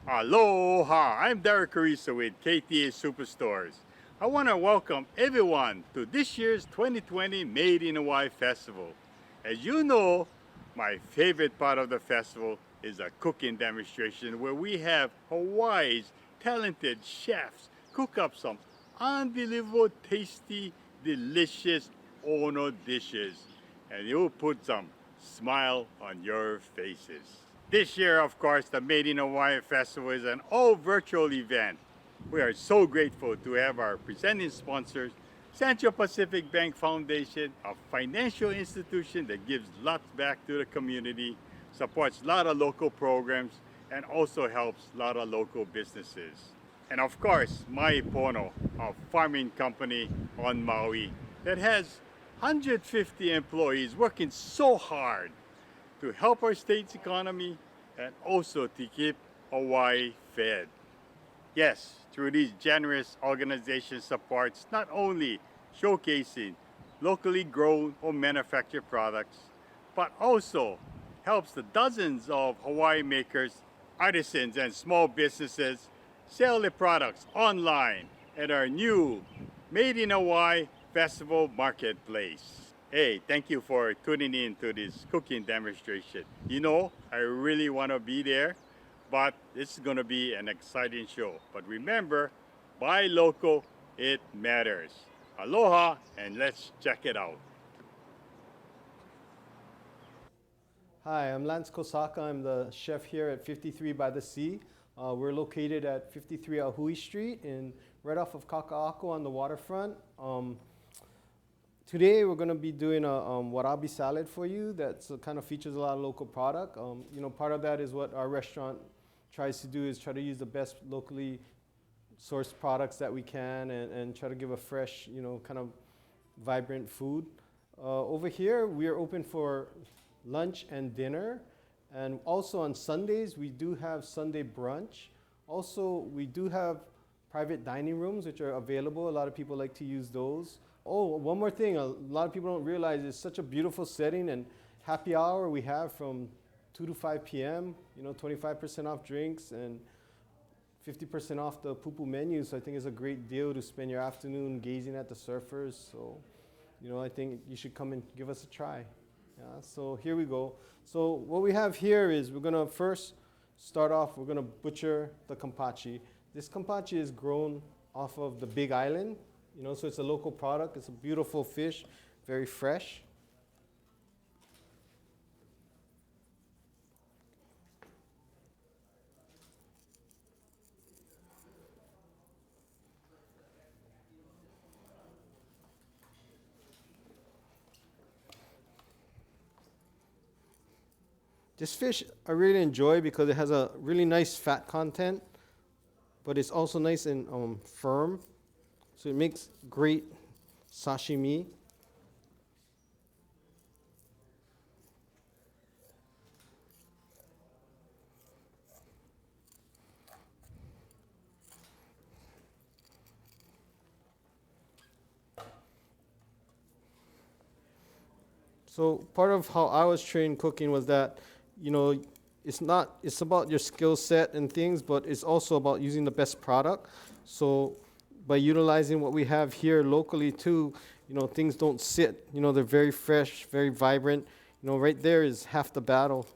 Aloha! I'm Derek Carissa with KTA Superstores. I want to welcome everyone to this year's 2020 Made in Hawaii Festival. As you know, my favorite part of the festival is a cooking demonstration where we have Hawaii's talented chefs cook up some unbelievable, tasty, delicious Ono dishes, and it will put some smile on your faces. This year, of course, the Made in Hawaii Festival is an all virtual event. We are so grateful to have our presenting sponsors, Central Pacific Bank Foundation, a financial institution that gives lots back to the community, supports a lot of local programs, and also helps a lot of local businesses. And of course, Mai Pono, a farming company on Maui that has 150 employees working so hard to help our state's economy and also to keep Hawaii fed. Yes, through these generous organization supports not only showcasing locally grown or manufactured products, but also helps the dozens of Hawaii makers, artisans, and small businesses sell their products online at our new Made in Hawaii Festival Marketplace. Hey, thank you for tuning in to this cooking demonstration. You know, I really want to be there, but this is going to be an exciting show. But remember, buy local, it matters. Aloha, and let's check it out. Hi, I'm Lance Kosaka. I'm the chef here at 53 by the Sea. We're located at 53 Ahui Street, right off of Kaka'ako on the waterfront. Today we're going to be doing a warabi salad for you that kind of features a lot of local product. Part of that is what our restaurant tries to do is try to use the best locally sourced products that we can and try to give a fresh, kind of vibrant food. Over here we are open for lunch and dinner, and also on Sundays we do have Sunday brunch. Also, we do have private dining rooms which are available. A lot of people like to use those. Oh, one more thing, a lot of people don't realize it's such a beautiful setting, and happy hour we have from 2 to 5 p.m., 25% off drinks and 50% off the pupu menu. So I think it's a great deal to spend your afternoon gazing at the surfers. So, I think you should come and give us a try. Yeah, so here we go. So what we have here is we're gonna first start off, we're gonna butcher the kampachi. This kampachi is grown off of the Big Island, so it's a local product. It's a beautiful fish, very fresh. This fish I really enjoy because it has a really nice fat content, but it's also nice and firm. So it makes great sashimi. So part of how I was trained cooking was that, it's about your skill set and things, but it's also about using the best product. So by utilizing what we have here locally too, things don't sit. They're very fresh, very vibrant. Right there is half the battle.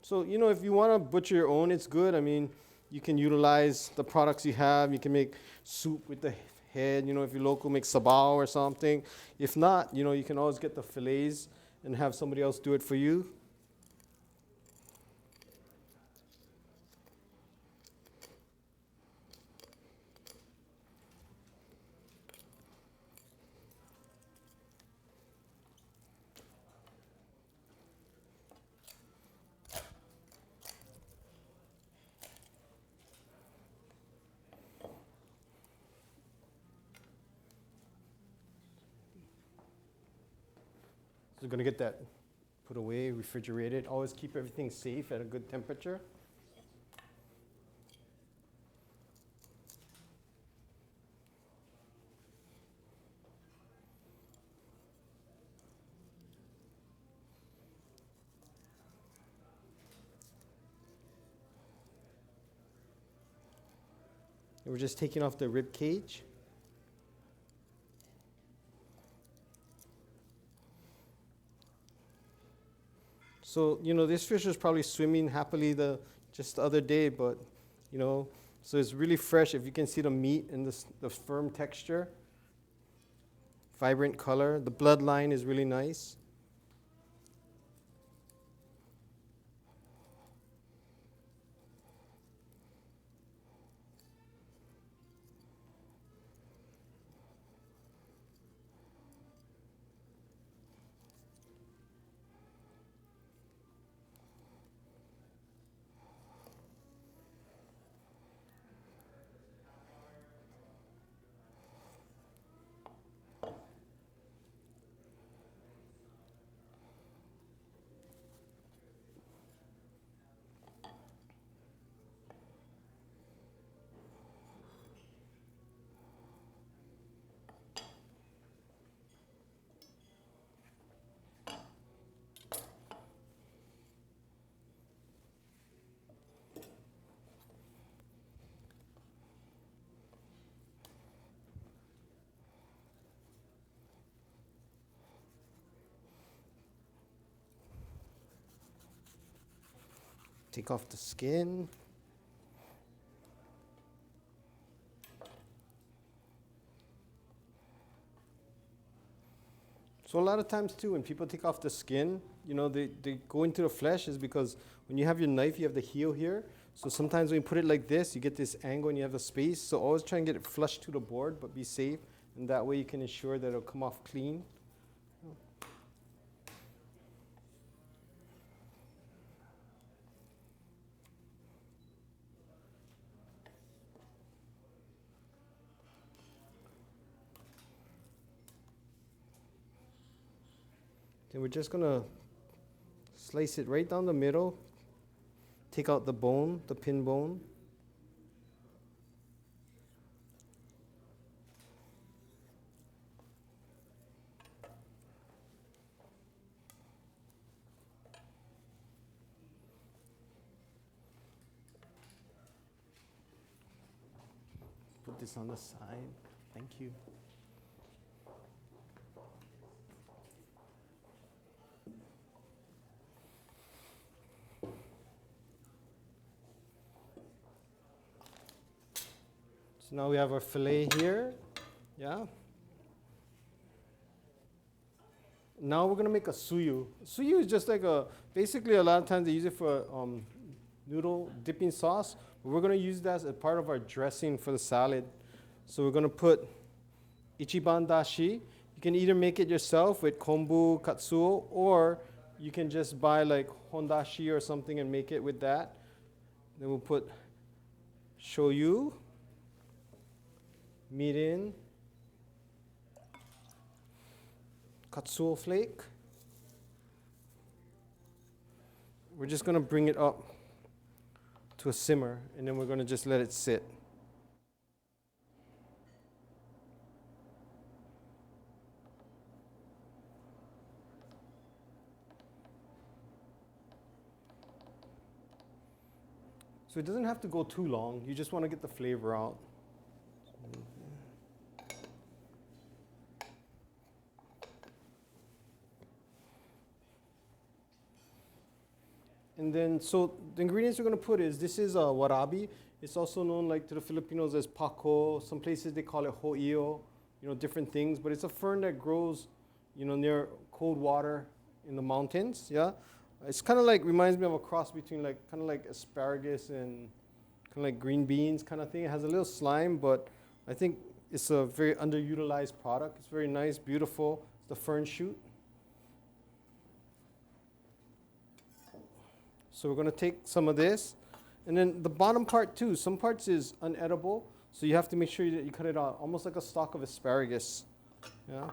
So, if you want to butcher your own, it's good. I mean, you can utilize the products you have. You can make soup with the head, if you're local, make sabao or something. If not, you can always get the fillets and have somebody else do it for you. So you're gonna get that put away, refrigerated. Always keep everything safe at a good temperature. And we're just taking off the rib cage. So, this fish was probably swimming happily just the other day, but, so it's really fresh. If you can see the meat and the firm texture, vibrant color. The bloodline is really nice. Take off the skin. So a lot of times too, when people take off the skin, they go into the flesh is because when you have your knife, you have the heel here. So sometimes when you put it like this, you get this angle and you have the space. So always try and get it flush to the board, but be safe. And that way you can ensure that it'll come off clean. Then we're just gonna slice it right down the middle, take out the bone, the pin bone. Put this on the side. Thank you. So now we have our fillet here. Yeah. Now we're gonna make a suyu. Suyu is just like basically a lot of times they use it for noodle dipping sauce. But we're gonna use that as part of our dressing for the salad. So we're gonna put ichiban dashi. You can either make it yourself with kombu, katsuo, or you can just buy like hondashi or something and make it with that. Then we'll put shoyu, mirin, katsuo flake. We're just gonna bring it up to a simmer, and then we're gonna just let it sit. So it doesn't have to go too long. You just want to get the flavor out. And then, so the ingredients we're going to put is, this is warabi. It's also known like to the Filipinos as pako. Some places they call it ho'io, different things. But it's a fern that grows, near cold water in the mountains, yeah? It's kind of like, reminds me of a cross between kind of like asparagus and kind of like green beans kind of thing. It has a little slime, but I think it's a very underutilized product. It's very nice, beautiful. It's the fern shoot. So we're gonna take some of this. And then the bottom part too, some parts is unedible. So you have to make sure that you cut it out, almost like a stalk of asparagus, yeah?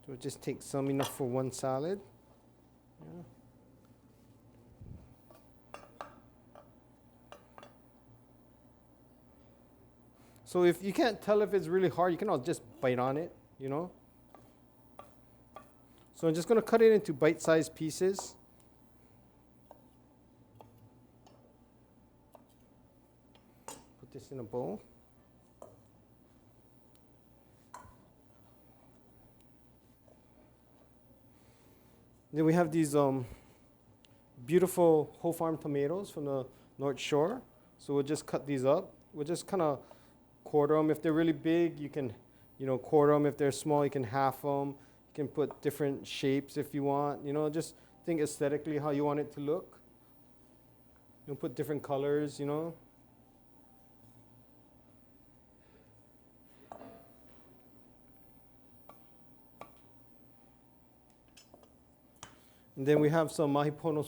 So just take some, enough for one salad. Yeah. So if you can't tell if it's really hard, you can all just bite on it, So I'm just gonna cut it into bite-sized pieces. this in a bowl. Then we have these beautiful whole farm tomatoes from the North Shore. So we'll just cut these up. We'll just kind of quarter them. If they're really big, you can, quarter them. If they're small, you can half them. You can put different shapes if you want. Just think aesthetically how you want it to look. Put different colors, And then we have some mahipono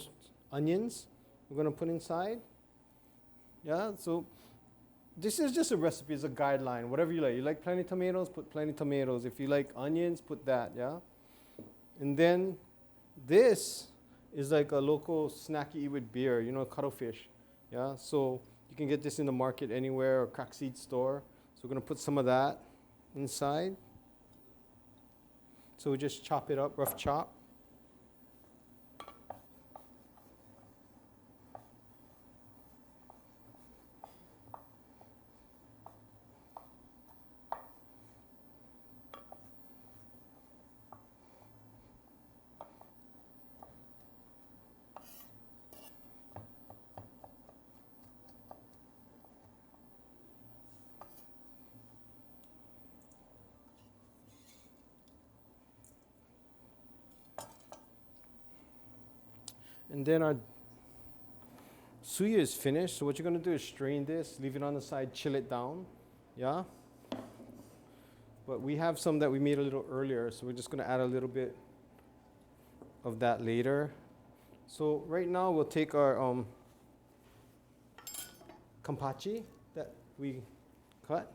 onions we're going to put inside. Yeah, so this is just a recipe, it's a guideline, whatever you like. You like plenty tomatoes, put plenty tomatoes. If you like onions, put that, yeah? And then this is like a local snack you eat with beer, cuttlefish, yeah? So you can get this in the market anywhere or crack seed store. So we're going to put some of that inside. So we just chop it up, rough chop. And then our suya is finished. So what you're going to do is strain this, leave it on the side, chill it down. Yeah? But we have some that we made a little earlier, so we're just going to add a little bit of that later. So right now we'll take our kampachi that we cut.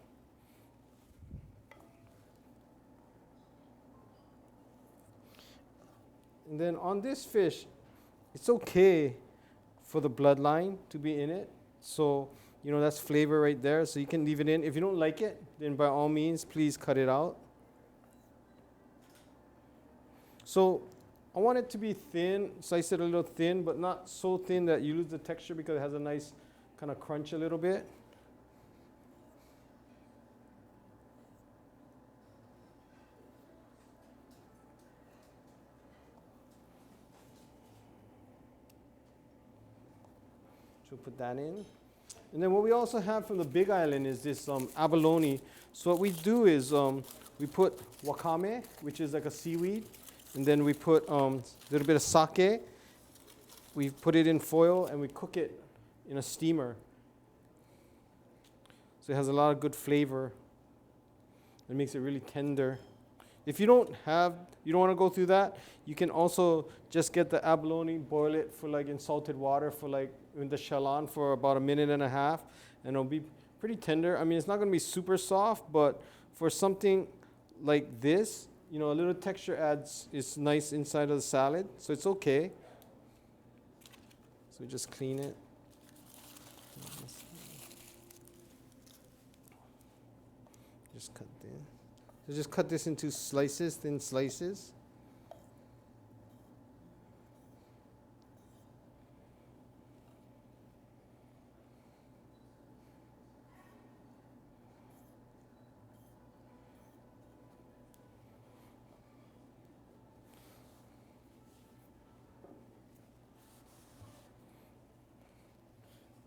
And then on this fish, it's okay for the bloodline to be in it. So, that's flavor right there. So you can leave it in. If you don't like it, then by all means, please cut it out. So I want it to be thin, slice it a little thin, but not so thin that you lose the texture because it has a nice kind of crunch a little bit. So put that in. And then what we also have from the Big Island is this abalone. So what we do is we put wakame, which is like a seaweed, and then we put a little bit of sake. We put it in foil and we cook it in a steamer. So it has a lot of good flavor. It makes it really tender. If you don't want to go through that, you can also just get the abalone, boil it for like in salted water for like in the shell on for about a minute and a half, and it'll be pretty tender. I mean, it's not going to be super soft, but for something like this, a little texture is nice inside of the salad, so it's okay. So just clean it. Just cut this. So just cut this into slices, thin slices.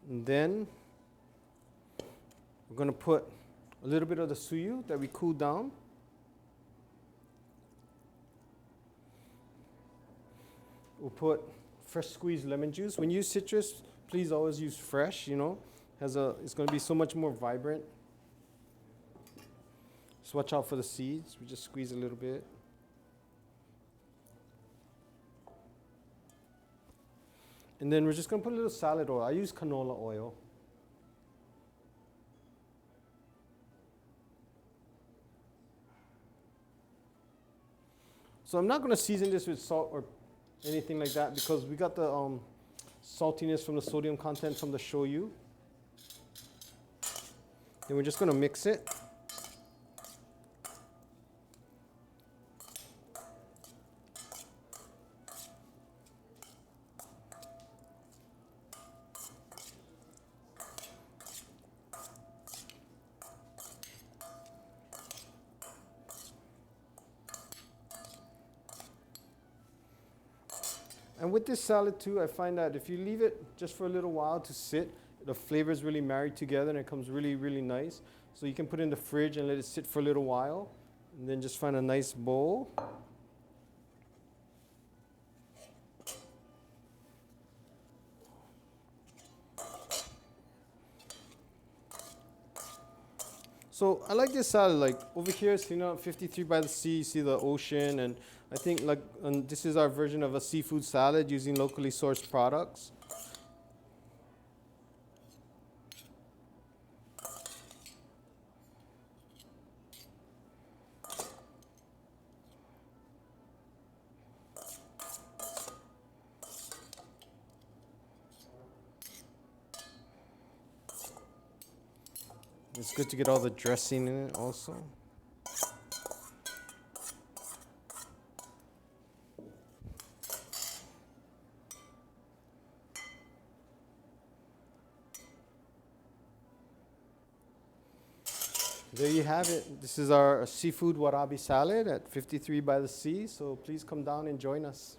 And then we're going to put a little bit of the suyu that we cooled down. We'll put fresh squeezed lemon juice. When you use citrus, please always use fresh, it's going to be so much more vibrant. Just watch out for the seeds. We just squeeze a little bit. And then we're just going to put a little salad oil. I use canola oil. So I'm not going to season this with salt or anything like that because we got the saltiness from the sodium content from the shoyu. Then we're just going to mix it. And with this salad too, I find that if you leave it just for a little while to sit, the flavors really marry together and it comes really, really nice. So you can put it in the fridge and let it sit for a little while, and then just find a nice bowl. So I like this salad. Like over here, it's 53 by the sea. You see the ocean, and I think this is our version of a seafood salad using locally sourced products. It's good to get all the dressing in it also. There you have it. This is our seafood warabi salad at 53 by the sea. So please come down and join us.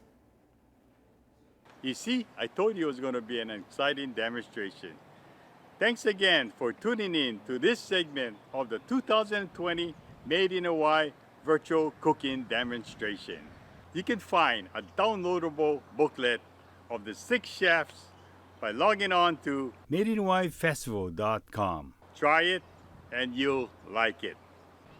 You see, I told you it was going to be an exciting demonstration. Thanks again for tuning in to this segment of the 2020 Made in Hawaii virtual cooking demonstration. You can find a downloadable booklet of the 6 chefs by logging on to madeinhawaiifestival.com. Try it and you'll like it.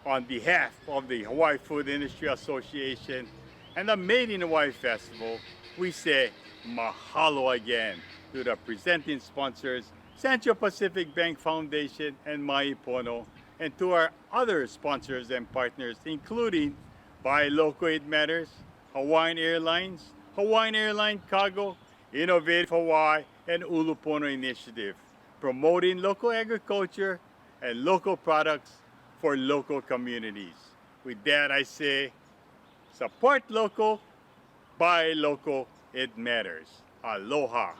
On behalf of the Hawaii Food Industry Association and the Made in Hawaii Festival, we say mahalo again to the presenting sponsors, Central Pacific Bank Foundation and Maipono, and to our other sponsors and partners, including Buy Local It Matters, Hawaiian Airlines, Hawaiian Airline Cargo, Innovative Hawaii, and Ulupono Initiative, promoting local agriculture and local products for local communities. With that, I say, support local, buy local, it matters. Aloha.